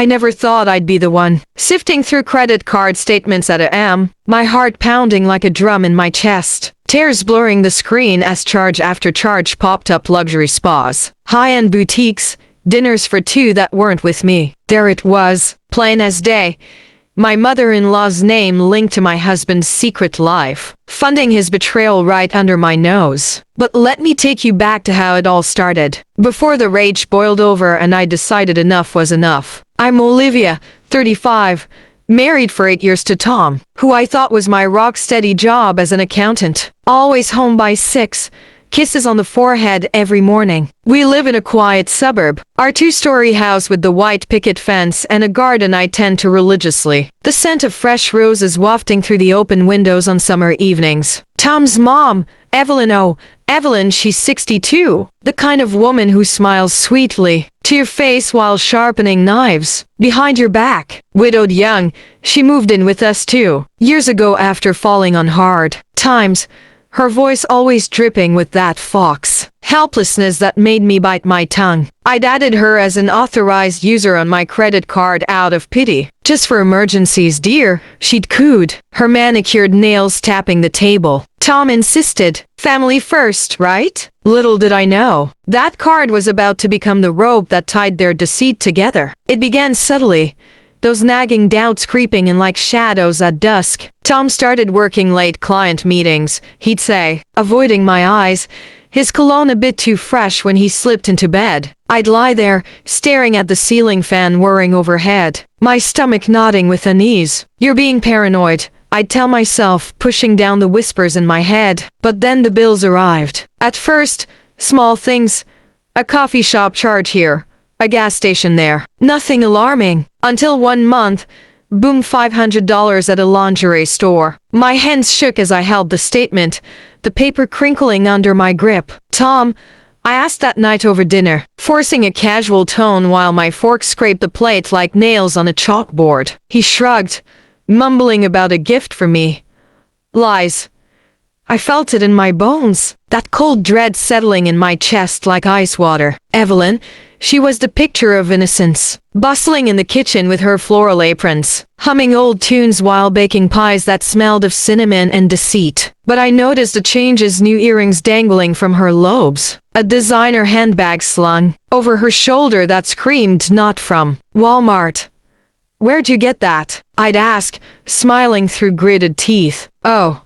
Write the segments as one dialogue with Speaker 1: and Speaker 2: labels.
Speaker 1: I never thought I'd be the one. Sifting through credit card statements at a.m., my heart pounding like a drum in my chest. Tears blurring the screen as charge after charge popped up: luxury spas, high-end boutiques, dinners for two that weren't with me. There it was, plain as day. My mother-in-law's name linked to my husband's secret life, funding his betrayal right under my nose. But let me take you back to how it all started, before the rage boiled over and I decided enough was enough. I'm Olivia, 35, married for 8 years to Tom, who I thought was my rock-steady job as an accountant. Always home by 6, kisses on the forehead every morning. We live in a quiet suburb, our 2-story house with the white picket fence and a garden I tend to religiously. The scent of fresh roses wafting through the open windows on summer evenings. Tom's mom, Evelyn, she's 62, the kind of woman who smiles sweetly to your face while sharpening knives behind your back. Widowed young, she moved in with us too, years ago after falling on hard times, her voice always dripping with that fox helplessness that made me bite my tongue. I'd added her as an authorized user on my credit card out of pity. Just for emergencies, dear, she'd cooed, her manicured nails tapping the table. Tom insisted, family first, right? Little did I know, that card was about to become the rope that tied their deceit together. It began subtly, those nagging doubts creeping in like shadows at dusk. Tom started working late client meetings, he'd say, avoiding my eyes, his cologne a bit too fresh when he slipped into bed. I'd lie there, staring at the ceiling fan whirring overhead, my stomach knotting with unease. You're being paranoid, I'd tell myself, pushing down the whispers in my head. But then the bills arrived. At first, small things, a coffee shop charge here, a gas station there. Nothing alarming. Until one month, boom, $500 at a lingerie store. My hands shook as I held the statement, the paper crinkling under my grip. Tom, I asked that night over dinner, forcing a casual tone while my fork scraped the plate like nails on a chalkboard. He shrugged, mumbling about a gift for me. Lies. I felt it in my bones, that cold dread settling in my chest like ice water. Evelyn, she was the picture of innocence, bustling in the kitchen with her floral aprons, humming old tunes while baking pies that smelled of cinnamon and deceit. But I noticed the changes: new earrings dangling from her lobes, a designer handbag slung over her shoulder that screamed not from Walmart. Where'd you get that? I'd ask, smiling through gritted teeth. Oh,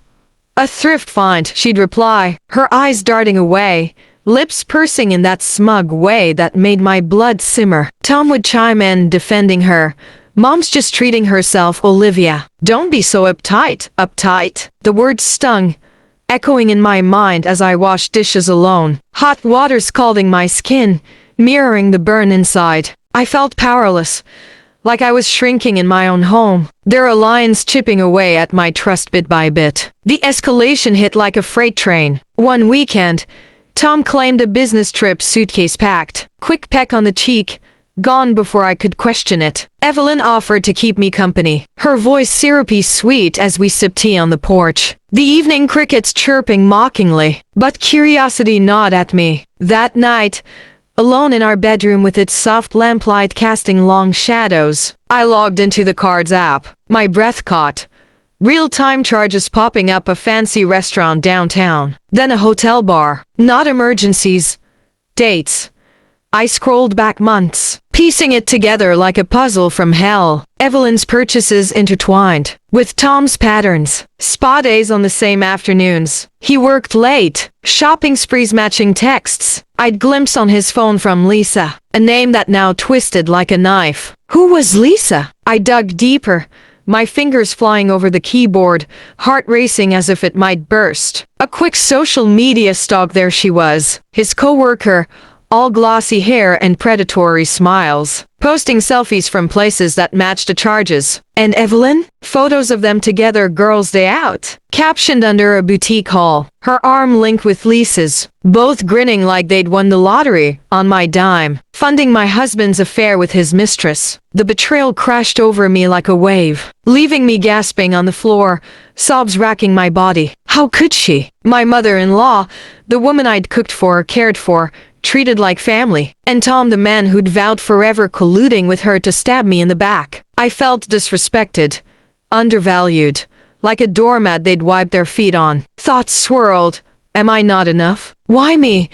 Speaker 1: a thrift find, she'd reply, her eyes darting away, lips pursing in that smug way that made my blood simmer. Tom would chime in, defending her. Mom's just treating herself, Olivia. Don't be so uptight. The words stung, echoing in my mind as I washed dishes alone. Hot water scalding my skin, mirroring the burn inside. I felt powerless, like I was shrinking in my own home, their alliance chipping away at my trust bit by bit. The escalation hit like a freight train. One weekend, Tom claimed a business trip, suitcase packed, quick peck on the cheek, gone before I could question it. Evelyn offered to keep me company, her voice syrupy sweet as we sipped tea on the porch, the evening crickets chirping mockingly. But curiosity gnawed at me. That night, alone in our bedroom with its soft lamplight casting long shadows, I logged into the cards app. My breath caught. Real-time charges popping up: a fancy restaurant downtown, then a hotel bar. Not emergencies. Dates. I scrolled back months, piecing it together like a puzzle from hell. Evelyn's purchases intertwined with Tom's patterns. Spa days on the same afternoons. He worked late. Shopping sprees matching texts. I'd glimpse on his phone from Lisa, a name that now twisted like a knife. Who was Lisa? I dug deeper, my fingers flying over the keyboard, heart racing as if it might burst. A quick social media stalk: there she was, his coworker, all glossy hair and predatory smiles, posting selfies from places that matched the charges. And Evelyn? Photos of them together, girls' day out, captioned under a boutique haul, her arm linked with Lisa's, both grinning like they'd won the lottery, on my dime, funding my husband's affair with his mistress. The betrayal crashed over me like a wave, leaving me gasping on the floor, sobs racking my body. How could she? My mother-in-law, the woman I'd cooked for, cared for, treated like family, and Tom the man who'd vowed forever colluding with her to stab me in the back. I felt disrespected, undervalued, like a doormat they'd wiped their feet on. Thoughts swirled. Am I not enough? Why me?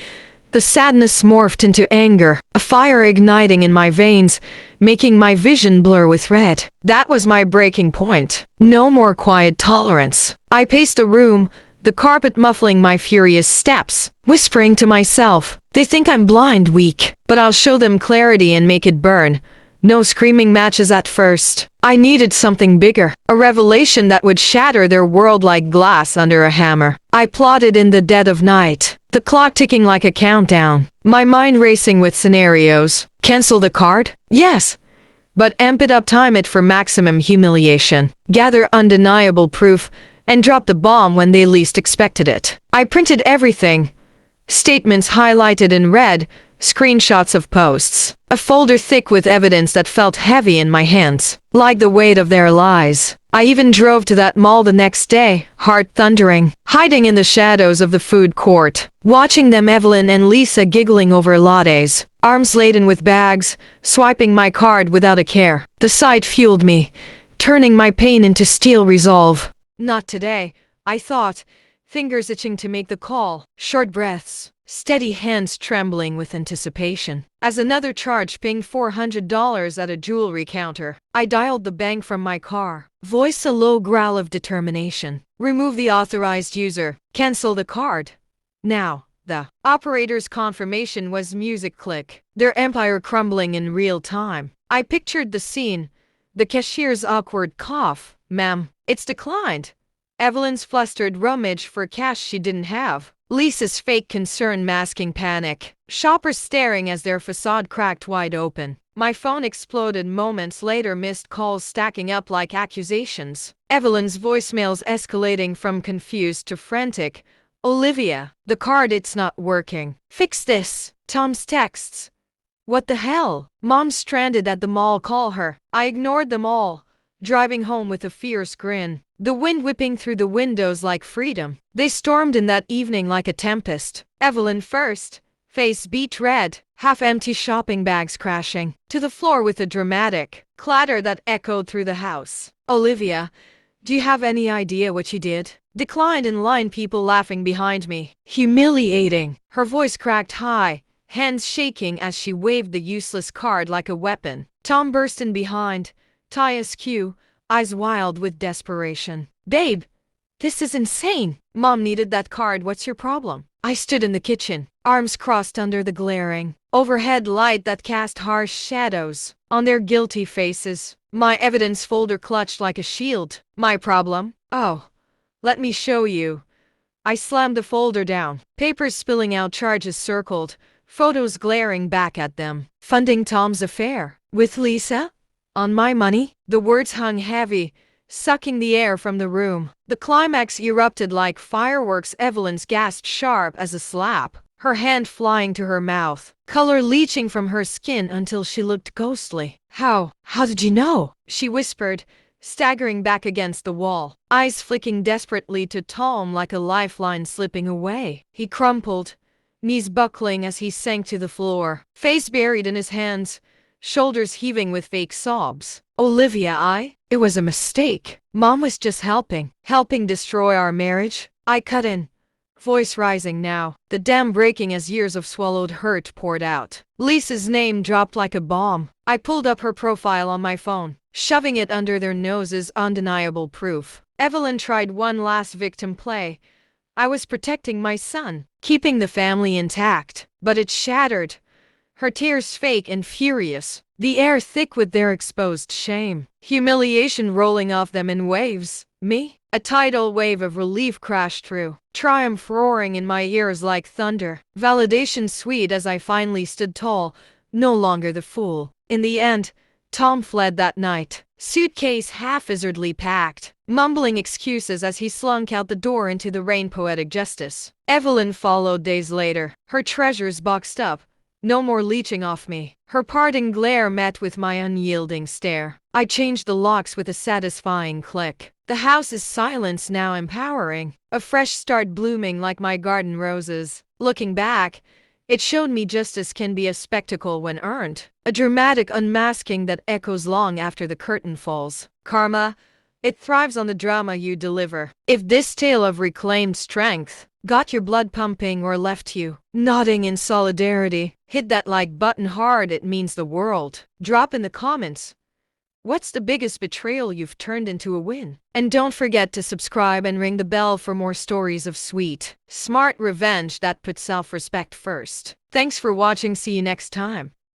Speaker 1: The sadness morphed into anger, a fire igniting in my veins, making my vision blur with red. That was my breaking point. No more quiet tolerance. I paced the room, the carpet muffling my furious steps, whispering to myself, they think I'm blind, weak, but I'll show them clarity and make it burn. No screaming matches at first. I needed something bigger, a revelation that would shatter their world like glass under a hammer. I plotted in the dead of night, the clock ticking like a countdown, my mind racing with scenarios. Cancel the card? Yes. But amp it up, time it for maximum humiliation. Gather undeniable proof, and drop the bomb when they least expected it. I printed everything. Statements highlighted in red, screenshots of posts. A folder thick with evidence that felt heavy in my hands, like the weight of their lies. I even drove to that mall the next day, heart thundering, hiding in the shadows of the food court, watching them, Evelyn and Lisa, giggling over lattes, arms laden with bags, swiping my card without a care. The sight fueled me, turning my pain into steel resolve. Not today, I thought, fingers itching to make the call, short breaths, steady hands trembling with anticipation. As another charge pinged $400 at a jewelry counter, I dialed the bank from my car, voiced a low growl of determination. Remove the authorized user, cancel the card. Now, the operator's confirmation was music click, their empire crumbling in real time. I pictured the scene, the cashier's awkward cough, "Ma'am, it's declined." Evelyn's flustered rummage for cash she didn't have. Lisa's fake concern masking panic. Shoppers staring as their facade cracked wide open. My phone exploded moments later, missed calls stacking up like accusations. Evelyn's voicemails escalating from confused to frantic. "Olivia, the card, it's not working. Fix this." Tom's texts. "What the hell? Mom's stranded at the mall, call her." I ignored them all, driving home with a fierce grin, the wind whipping through the windows like freedom. They stormed in that evening like a tempest. Evelyn first, face beet red, half-empty shopping bags crashing to the floor with a dramatic clatter that echoed through the house. "Olivia, do you have any idea what you did?" Declined in line, people laughing behind me. "Humiliating." Her voice cracked high, hands shaking as she waved the useless card like a weapon. Tom burst in behind, tie askew, eyes wild with desperation. "Babe, this is insane. Mom needed that card. What's your problem?" I stood in the kitchen, arms crossed under the glaring overhead light that cast harsh shadows on their guilty faces. My evidence folder clutched like a shield. "My problem? Oh, let me show you." I slammed the folder down, papers spilling out, charges circled, photos glaring back at them. "Funding Tom's affair with Lisa? On my money?" The words hung heavy, sucking the air from the room. The climax erupted like fireworks. Evelyn's gasped sharp as a slap, her hand flying to her mouth, color leaching from her skin until she looked ghostly. How did you know?" she whispered, staggering back against the wall, eyes flicking desperately to Tom like a lifeline slipping away. He crumpled, knees buckling as he sank to the floor, face buried in his hands, shoulders heaving with fake sobs. "Olivia, it was a mistake. Mom was just helping destroy our marriage." I cut in, voice rising now, the dam breaking as years of swallowed hurt poured out. Lisa's name dropped like a bomb. I pulled up her profile on my phone, shoving it under their noses, undeniable proof. Evelyn tried one last victim play. I was protecting my son, keeping the family intact, but it shattered. Her tears fake and furious, the air thick with their exposed shame, humiliation rolling off them in waves. Me? A tidal wave of relief crashed through, triumph roaring in my ears like thunder, validation sweet as I finally stood tall, no longer the fool. In the end, Tom fled that night, suitcase haphazardly packed, mumbling excuses as he slunk out the door into the rain. Poetic justice. Evelyn followed days later, her treasures boxed up, no more leeching off me. Her parting glare met with my unyielding stare. I changed the locks with a satisfying click. The house's silence now empowering, a fresh start blooming like my garden roses. Looking back, It showed me justice can be a spectacle when earned, a dramatic unmasking that echoes long after the curtain falls. Karma, it thrives on the drama you deliver. If this tale of reclaimed strength got your blood pumping or left you nodding in solidarity, hit that like button hard, it means the world. Drop in the comments, what's the biggest betrayal you've turned into a win? And don't forget to subscribe and ring the bell for more stories of sweet, smart revenge that puts self-respect first. Thanks for watching. See you next time.